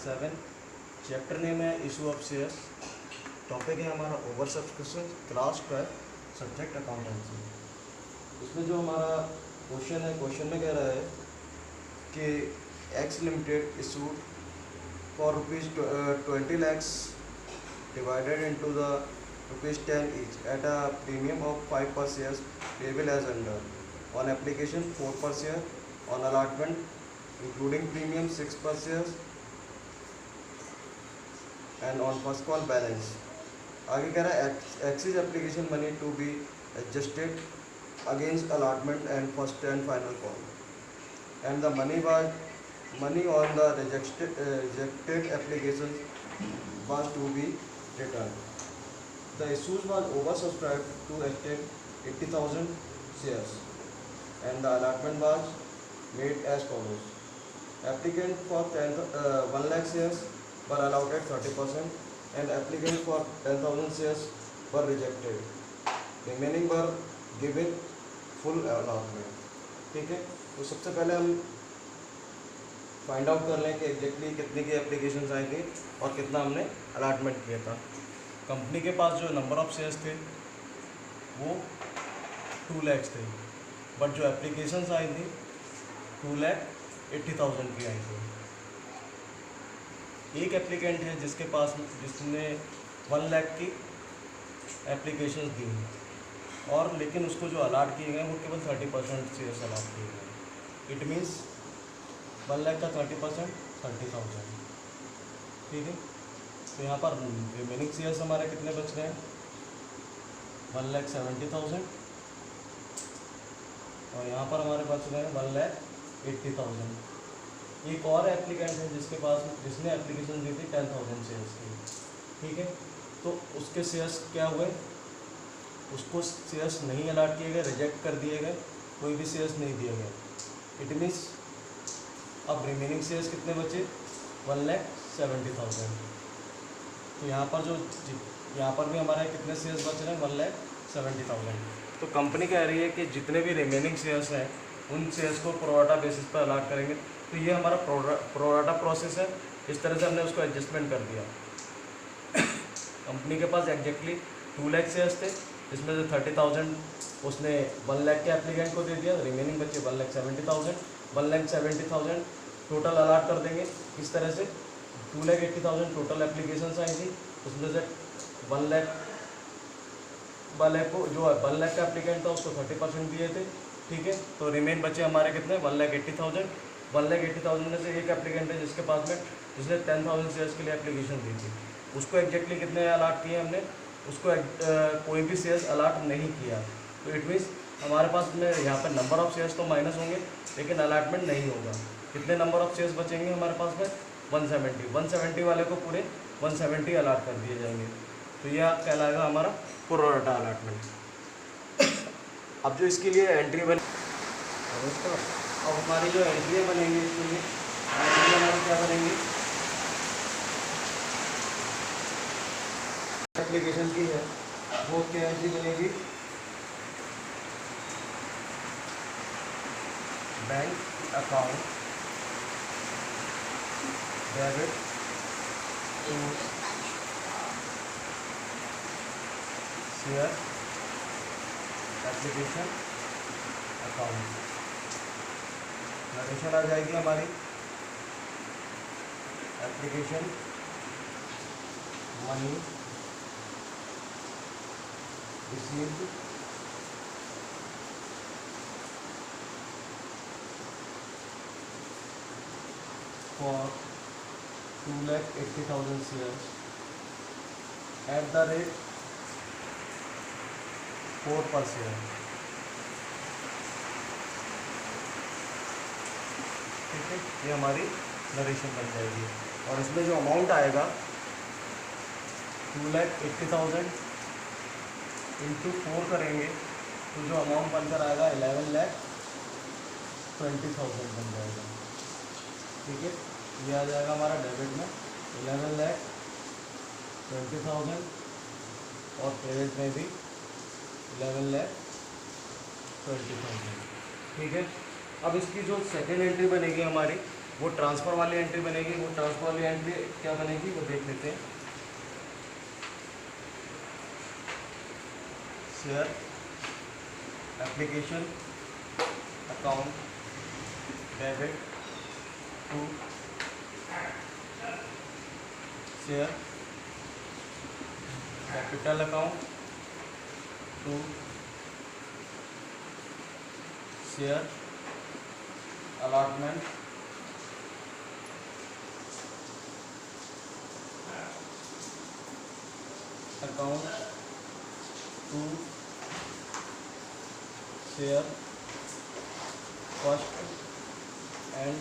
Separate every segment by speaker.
Speaker 1: 7। Chapter name है issue of shares. Topic है हमारा over subscription, class 12, subject accountancy. इसमें जो हमारा क्वेश्चन है, क्वेश्चन में कह रहा है कि x limited issued for ₹20 lakhs divided into the ₹10 each at a premium of 5 per share payable as under. On application 4 per share, on allotment including premium 6 per share and on first call balance. आगे कह रहा है excess application money to be adjusted against allotment and first and final call and the money on the rejected application was to be returned. The issues was oversubscribed to exceed 80,000 shares and the allotment was made as follows. Applicant for 1 lakh shares were allotted 30% and applicant for 10,000 shares were rejected. Remaining were given full allotment. ठीक है, तो सबसे पहले हम find out कर लें कि exactly कितने की एप्लीकेशंस आई थी और कितना हमने अलॉटमेंट किया था। कंपनी के पास जो नंबर ऑफ शेयर्स थे वो 2 lakhs थे, बट जो एप्लीकेशंस आई थी 2,80,000 की आई थी। एक एप्लीकेंट है जिसने 1 लाख की एप्लीकेशंस दी हैं और लेकिन उसको जो अलाट किए गए वो केवल 30% शेयर्स अलाट किए गए। इट मीन्स 1 लाख का 30% 30,000। ठीक है, तो यहाँ पर रिमेनिंग शेयर्स हमारे कितने बच रहे हैं? 1,70,000 और यहाँ पर हमारे बच रहे हैं 1,80,000। एक और एप्लीकेंट है जिसने एप्लीकेशन दी थी 10,000 शेयर्स की। ठीक है, तो उसके शेयर्स क्या हुए? उसको शेयर्स नहीं अलाट किए गए, रिजेक्ट कर दिए गए, कोई भी शेयर्स नहीं दिए गए। इट मीन्स अब रिमेनिंग शेयर्स कितने बचे? 1,70,000। तो यहाँ पर भी हमारे कितने शेयर्स बच रहे हैं? 1,70,000। तो कंपनी कह रही है कि जितने भी रिमेनिंग शेयर्स हैं उन शेयर्स को प्रोराटा बेसिस पर अलाट करेंगे। तो ये हमारा प्रोराटा प्रोसेस है। इस तरह से हमने उसको एडजस्टमेंट कर दिया। कंपनी के पास एग्जैक्टली 2 लाख शेयर्स थे, जिसमें से 30,000 उसने 1 लाख के एप्लीकेंट को दे दिया, रिमेनिंग बचे 1,70,000। 1,70,000 टोटल अलाट कर देंगे। इस तरह से 2,80,000 टोटल एप्लीकेशंस आई थी, उसमें से 1 लाख को जो 1 लाख का एप्लीकेंट था उसको 30% दिए थे। ठीक है, तो रिमेन बचे हमारे कितने? 1,80,000। 1,80,000 में से एक एप्लीकेंट है जिसने 10,000 शेयर्स के लिए एप्लीकेशन दी थी। उसको एग्जैक्टली कितने अलाट किए हमने? उसको कोई भी शेयर्स अलाट नहीं किया। तो इट मीन्स हमारे पास में यहाँ पर नंबर ऑफ शेयर्स तो माइनस होंगे लेकिन अलॉटमेंट नहीं होगा। कितने नंबर ऑफ शेयर्स बचेंगे हमारे पास में? 170 वाले को पूरे 170 अलाट कर दिए जाएंगे। तो यह कहलाएगा हमारा प्रोराटा अलॉटमेंट। अब जो इसके लिए एंट्री बनी, अब हमारी जो एंट्रियाँ बनेंगी इसके लिए हमारी क्या बनेंगी? एप्लीकेशन की है वो क्या एंट्री बनेगी? Bank account debit to share application account. Narration आ जाएगी हमारी application money received for 2,80,000 shares at the rate 4 per share। ठीक है, ये हमारी नरेशन बन जाएगी और इसमें जो अमाउंट आएगा 2,80,000 इंटू 4 करेंगे तो जो अमाउंट बनकर आएगा 11,20,000 बन जाएगा। ठीक है, ये आ जाएगा हमारा डेबिट में 11,20,000 और क्रेडिट में भी 11,20,000। ठीक है, अब इसकी जो सेकेंड एंट्री बनेगी हमारी वो ट्रांसफ़र वाली एंट्री बनेगी। वो ट्रांसफ़र वाली एंट्री क्या बनेगी वो देख लेते हैं। Share application account debit to share capital account to share allotment account to share first and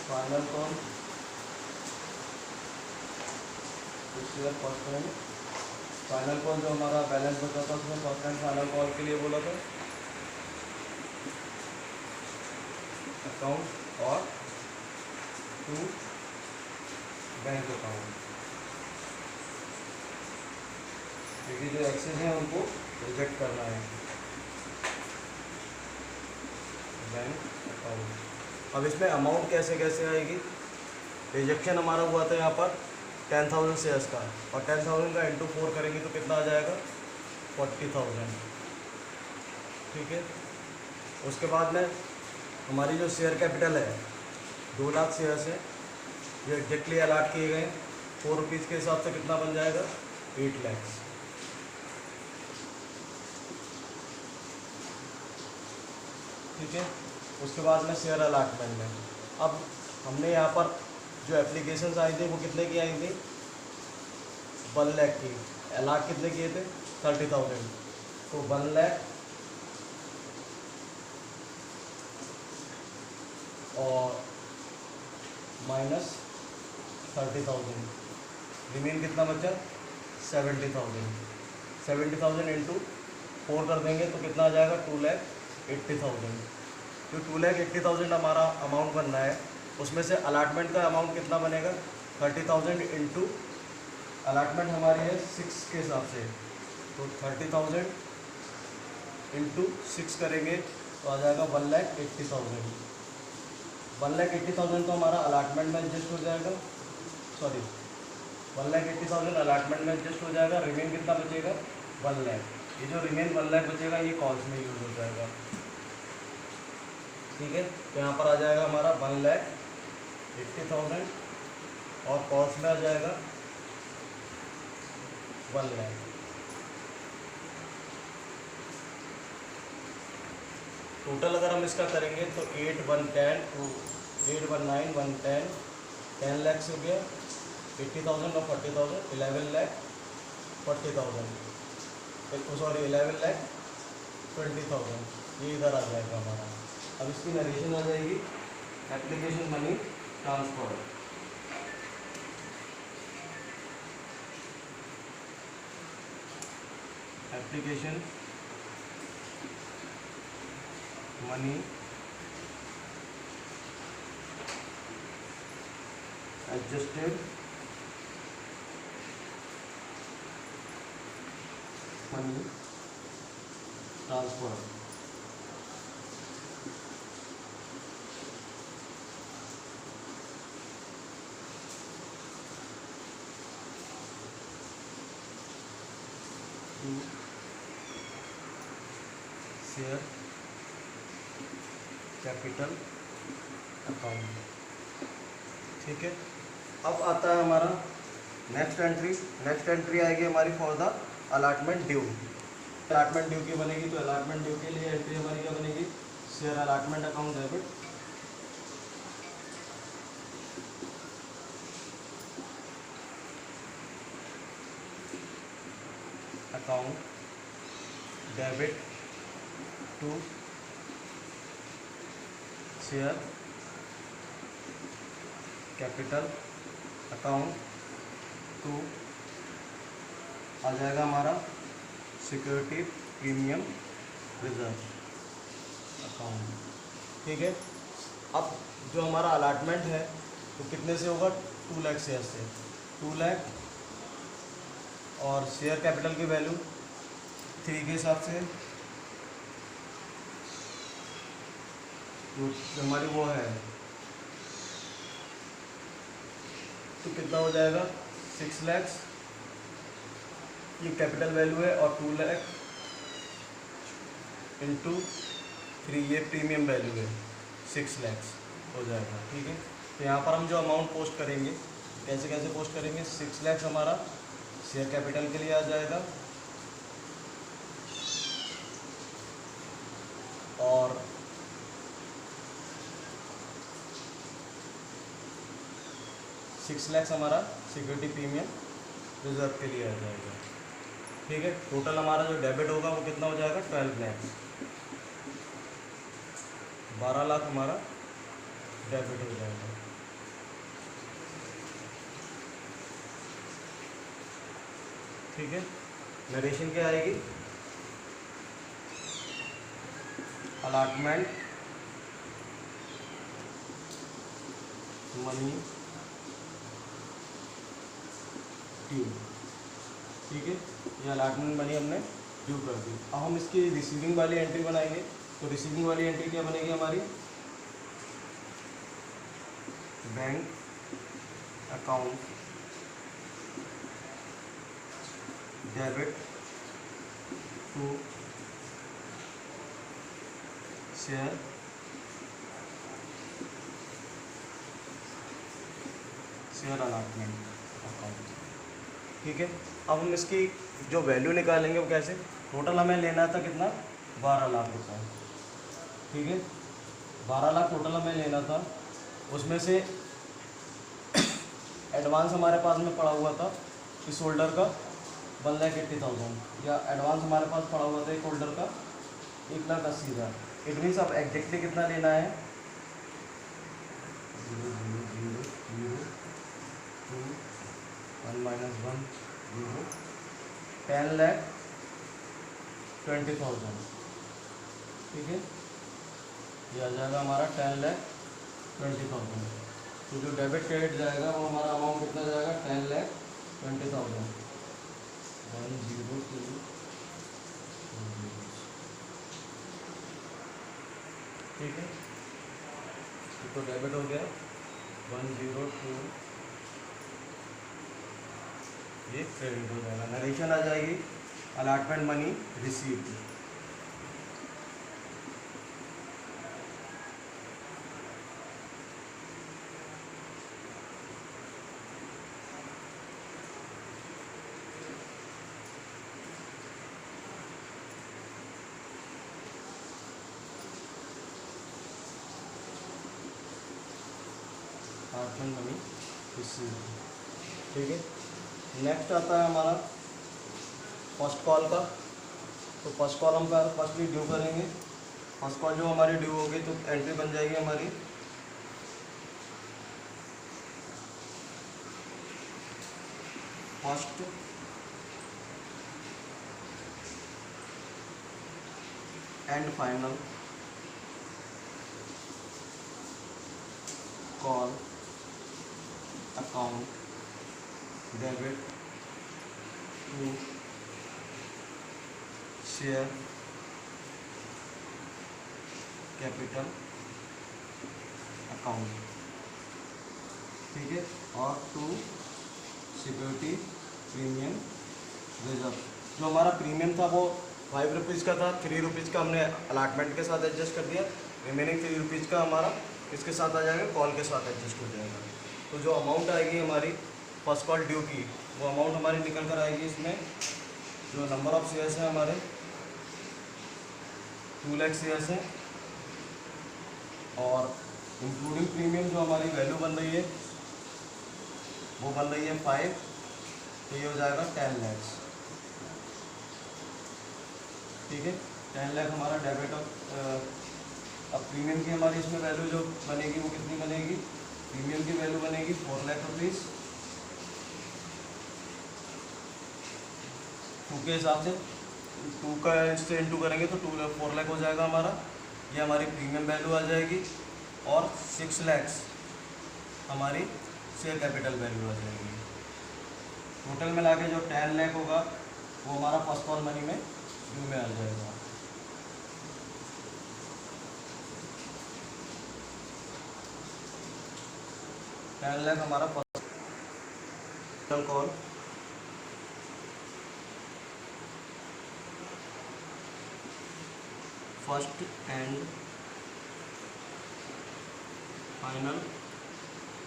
Speaker 1: final call to share first and final call. जो हमारा बैलेंस बचा था उसमें फर्स्ट एंड फाइनल कॉल के लिए बोला था अकाउंट और टू बैंक अकाउंट। क्योंकि जो एक्सेस हैं उनको रिजेक्ट करना है बैंक अकाउंट। अब इसमें अमाउंट कैसे कैसे आएगी। रिजेक्शन हमारा हुआ था यहाँ पर 10,000 शेयर्स का, और 10,000 का इंटू 4 करेंगे तो कितना आ जाएगा 40,000। ठीक है। उसके बाद में हमारी जो शेयर कैपिटल है 2 लाख शेयर्स है, जो एग्जैक्टली अलाट किए गए 4 रुपीज़ के हिसाब से कितना बन जाएगा 8 लाख। ठीक है। उसके बाद में शेयर अलॉटमेंट में अब हमने यहाँ पर जो एप्लीकेशंस आई थी वो कितने की आई थी 1 लाख की। अलाट कितने किए थे 30,000। तो 1 लाख और माइनस 30,000, रिमेन कितना बचा 70,000। 70,000 इंटू 4 कर देंगे तो कितना आ जाएगा 2,80,000। जो 2,80,000 हमारा अमाउंट बनना है उसमें से अलाटमेंट का अमाउंट कितना बनेगा 30,000 इंटू अलाटमेंट हमारी है 6 के हिसाब से, तो 30,000 इंटू 6 करेंगे तो आ जाएगा 1,80,000। 1,80,000 तो हमारा अलाटमेंट में एडजस्ट हो जाएगा, सॉरी 1,80,000 अलाटमेंट में एडजस्ट हो जाएगा। रिमेन कितना बचेगा 1 लाख। ये जो रिमेन 1 लाख बचेगा ये कॉल्स में यूज हो जाएगा। ठीक है। तो यहाँ पर आ जाएगा हमारा 1,80,000 और कॉल्स में आ जाएगा 1 लाख। टोटल अगर हम इसका करेंगे तो 8, 1, 10, 8, 1, 9, 1, 10, 10 लाख से हो गया 80,000 और 40,000 11 लाख 40,000, सॉरी 11 लाख 20,000। ये इधर आ जाएगा हमारा। अब इसकी नरेशन आ जाएगी application money transfer. Application money adjusted money transfer. Share capital account. ठीक है। अब आता है हमारा नेक्स्ट एंट्री। नेक्स्ट एंट्री आएगी हमारी for the allotment due. Allotment due की बनेगी तो अलॉटमेंट ड्यू के लिए एंट्री हमारी क्या बनेगी share allotment account debit account debit to share capital account to आ जाएगा हमारा सिक्योरिटी प्रीमियम रिजर्व अकाउंट। ठीक है। अब जो हमारा अलॉटमेंट है तो कितने से होगा 2 लाख शेयर से, 2 लाख और शेयर कैपिटल की वैल्यू 3 के हिसाब से तो हमारी वो है तो कितना हो जाएगा 6 लाख, ये कैपिटल वैल्यू है, और 2 लाख इंटू 3 ये प्रीमियम वैल्यू है, 6 लाख हो जाएगा। ठीक है, तो यहाँ पर हम जो अमाउंट पोस्ट करेंगे कैसे कैसे पोस्ट करेंगे, 6 लाख हमारा शेयर कैपिटल के लिए आ जाएगा, और 6 लाख हमारा सिक्योरिटी प्रीमियम रिजर्व के लिए आ जाएगा। ठीक है, टोटल हमारा जो डेबिट होगा वो कितना हो जाएगा 12 लाख, 12 लाख हमारा डेबिट हो जाएगा। ठीक है, नरेशन क्या आएगी, अलॉटमेंट मनी ड्यू। ठीक है, ये अलॉटमेंट मनी हमने ड्यू कर दी। अब हम इसकी रिसीविंग वाली एंट्री बनाएंगे, तो रिसीविंग वाली एंट्री क्या बनेगी हमारी, bank account debit to share allotment account. ठीक है, अब हम इसकी जो वैल्यू निकालेंगे वो कैसे, टोटल हमें लेना था कितना 12 लाख रुपए। ठीक है, 12 लाख टोटल हमें लेना था, उसमें से एडवांस हमारे पास में पड़ा हुआ था इस होल्डर का 1,80,000, या एडवांस हमारे पास पड़ा हुआ था एक होल्डर का 1,80,000। इट मीन्स अब एग्जैक्टली कितना लेना है, 0 0 0 0 2 1 -1 0 10,20,000। ठीक है, ये आ जाएगा हमारा 10,20,000। तो जो डेबिट क्रेडिट जाएगा वो हमारा अमाउंट कितना जाएगा 10,20,000। 1 0 2 ठीक है, तो डेबिट हो गया 102, ये क्रेडिट हो जाएगा। नरेशन आ जाएगी allotment money received. Allotment money received. ठीक है, नेक्स्ट आता है हमारा फर्स्ट कॉल का। तो फर्स्ट कॉल हम फर्स्टली ड्यू करेंगे। फर्स्ट कॉल जो हमारी ड्यू होगी तो एंट्री बन जाएगी हमारी first and final call account debit to share capital account. ठीक है, और टू सिक्योरिटी प्रीमियम रिजर्व। जो हमारा प्रीमियम था वो 5 रुपीज़ का था, 3 रुपीज़ का हमने अलॉटमेंट के साथ एडजस्ट कर दिया, रिमेनिंग 3 रुपीज़ का हमारा इसके साथ आ जाएगा, कॉल के साथ एडजस्ट हो जाएगा। तो जो अमाउंट आएगी हमारी फर्स्ट कॉल ड्यू की, वो अमाउंट हमारी निकल कर आएगी इसमें। जो नंबर ऑफ शेयर्स हैं हमारे 2 लाख शेयर्स हैं, और इंक्लूडिंग प्रीमियम जो हमारी वैल्यू बन रही है वो बन रही है 5, तो ये हो जाएगा 10 लाख। ठीक है, 10 लाख हमारा डेबिट। अब प्रीमियम की हमारी इसमें वैल्यू जो बनेगी वो कितनी बनेगी, प्रीमियम की वैल्यू बनेगी 4 लाख रुपीज़। 2 के हिसाब से 2 का इससे इंटू करेंगे तो 4 लाख हो जाएगा हमारा, ये हमारी प्रीमियम वैल्यू आ जाएगी, और 6 लाख हमारी शेयर कैपिटल वैल्यू आ जाएगी। टोटल मिला के जो 10 लाख होगा वो हमारा फर्स्ट कॉल मनी में ड्यू में आ जाएगा। 10 लाख हमारा personal call, first and final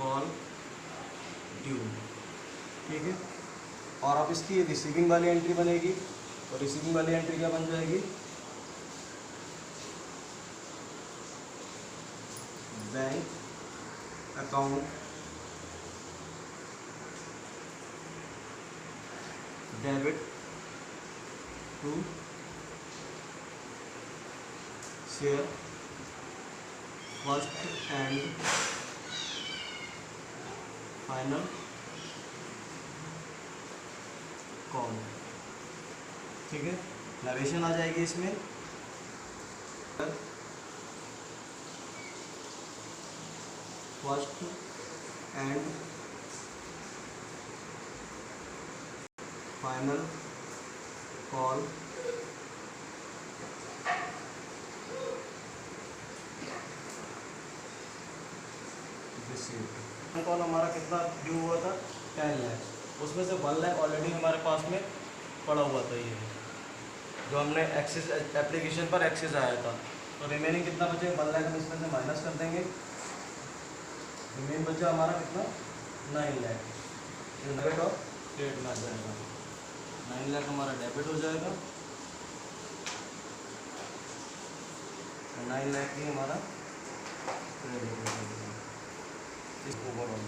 Speaker 1: call due. ठीक है, और अब इसकी रिसीविंग वाली एंट्री बनेगी, तो रिसीविंग वाली एंट्री क्या बन जाएगी, bank account debit to share first and final call. ठीक है, नरेशन आ जाएगी इसमें, first and final call received. Call हमारा कितना ड्यू हुआ था, 10 लाख, उसमें से 1 लाख ऑलरेडी हमारे पास में पड़ा हुआ था, ये जो हमने एक्सेस एप्लीकेशन पर एक्सेस आया था। तो रिमेनिंग कितना बचे, 1 लाख हम इसमें से माइनस कर देंगे, रिमेन बचा हमारा कितना, 9 लाख, डेबिट और क्रेडिट में आ जाएगा। 9 लाख हमारा डेबिट हो जाएगा, 9 लाख ही हमारा क्रेडिट हो जाएगा। इस ओवरऑल